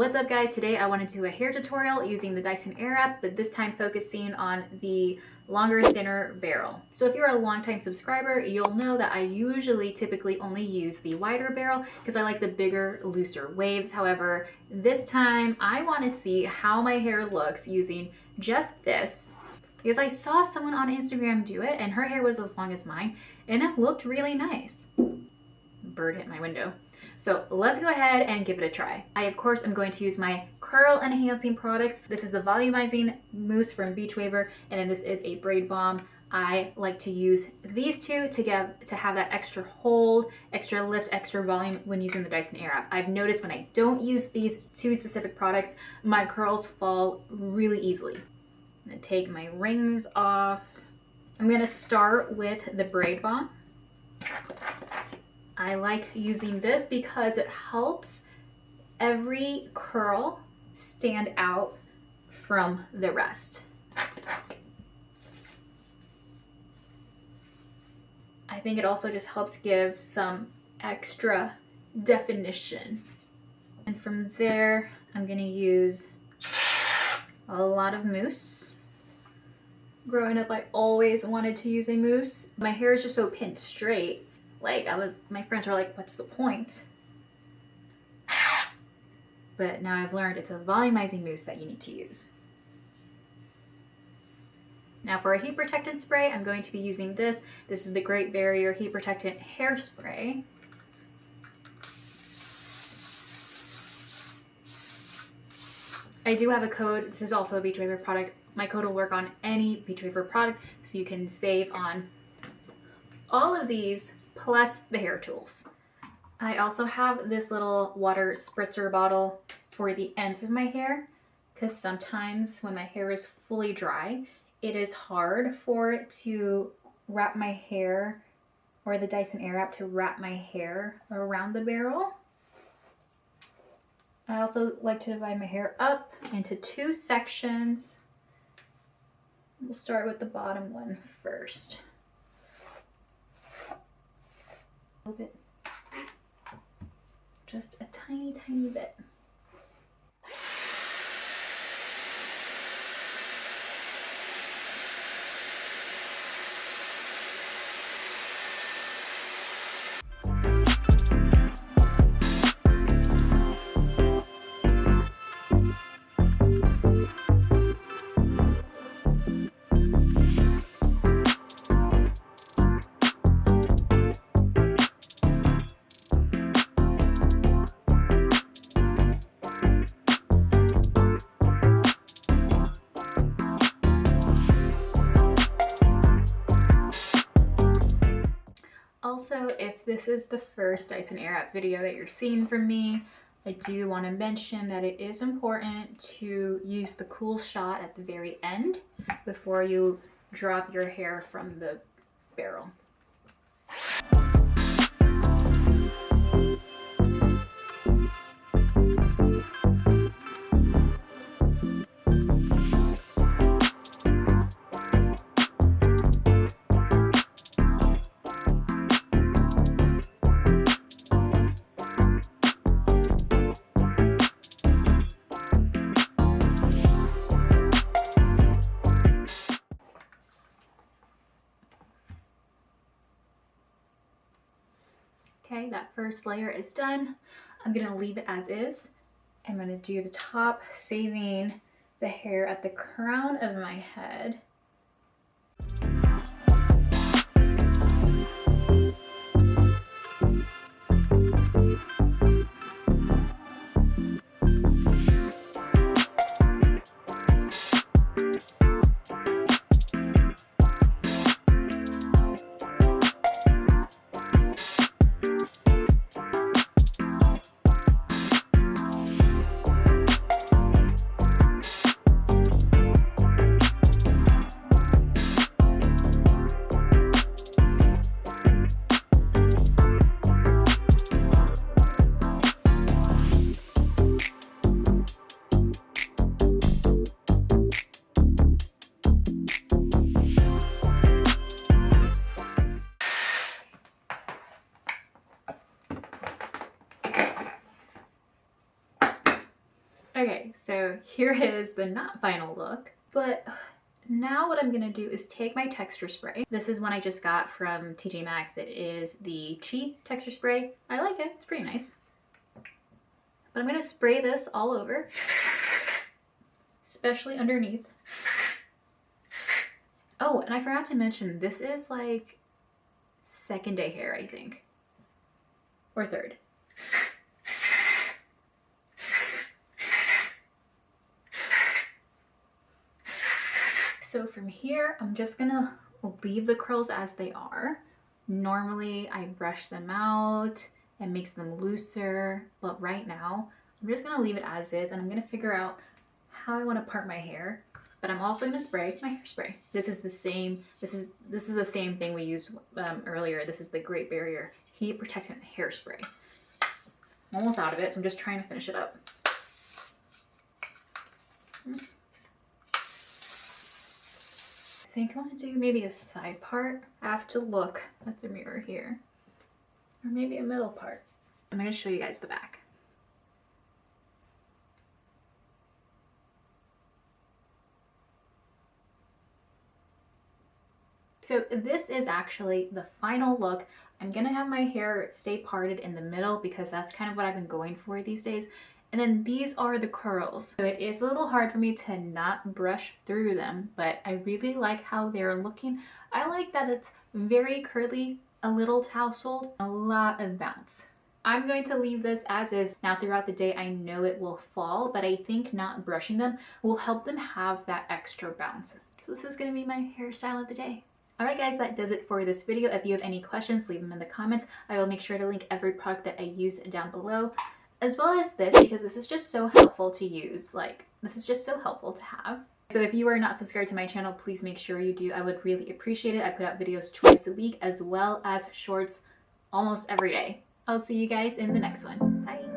What's up guys? Today I want to do a hair tutorial using the Dyson Airwrap, but this time focusing on the longer, thinner barrel. So if you're a longtime subscriber, you'll know that I typically only use the wider barrel because I like the bigger, looser waves. However, this time I want to see how my hair looks using just this, because I saw someone on Instagram do it and her hair was as long as mine and it looked really nice. Bird hit my window. So let's go ahead and give it a try. I, of course, am going to use my curl enhancing products. This is the volumizing mousse from Beach Waver, and then this is a braid balm. I like to use these two to have that extra hold, extra lift, extra volume when using the Dyson Airwrap. I've noticed when I don't use these two specific products, my curls fall really easily. I'm gonna take my rings off. I'm gonna start with the braid balm. I like using this because it helps every curl stand out from the rest. I think it also just helps give some extra definition. And from there, I'm gonna use a lot of mousse. Growing up, I always wanted to use a mousse. My hair is just so pinned straight. My friends were like, what's the point? But now I've learned it's a volumizing mousse that you need to use. Now for a heat protectant spray, I'm going to be using this. This is the Great Barrier Heat Protectant Hairspray. I do have a code. This is also a Beach Waver product. My code will work on any Beach Waver product, so you can save on all of these plus the hair tools. I also have this little water spritzer bottle for the ends of my hair, because sometimes when my hair is fully dry, it is hard for it to wrap my hair, or the Dyson Airwrap to wrap my hair around the barrel. I also like to divide my hair up into two sections. We'll start with the bottom one first. A little bit, just a tiny bit. Also, if this is the first Dyson Airwrap video that you're seeing from me, I do want to mention that it is important to use the cool shot at the very end before you drop your hair from the barrel. Okay, that first layer is done. I'm gonna leave it as is. I'm gonna do the top, saving the hair at the crown of my head. Okay, so here is the not final look, but now what I'm gonna do is take my texture spray. This is one I just got from TJ Maxx. It is the Chi texture spray. I like it, it's pretty nice. But I'm gonna spray this all over, especially underneath. Oh, and I forgot to mention, this is like second day hair, I think, or third. So from here, I'm just gonna leave the curls as they are. Normally I brush them out and makes them looser, but right now I'm just gonna leave it as is, and I'm gonna figure out how I want to part my hair. But I'm also gonna spray my hairspray. This is the same. This is the same thing we used earlier. This is the Great Barrier Heat Protectant Hairspray. I'm almost out of it, so I'm just trying to finish it up. I think I want to do maybe a side part. I have to look at the mirror here. Or maybe a middle part. I'm going to show you guys the back. So this is actually the final look. I'm going to have my hair stay parted in the middle because that's kind of what I've been going for these days. And then these are the curls. So it is a little hard for me to not brush through them, but I really like how they're looking. I like that it's very curly, a little tousled, a lot of bounce. I'm going to leave this as is. Now throughout the day, I know it will fall, but I think not brushing them will help them have that extra bounce. So this is going to be my hairstyle of the day. Alright guys, that does it for this video. If you have any questions, leave them in the comments. I will make sure to link every product that I use down below, as well as this, because this is just so helpful to use. Like, this is just so helpful to have. So if you are not subscribed to my channel, please make sure you do. I would really appreciate it. I put out videos twice a week, as well as shorts almost every day. I'll see you guys in the next one. Bye!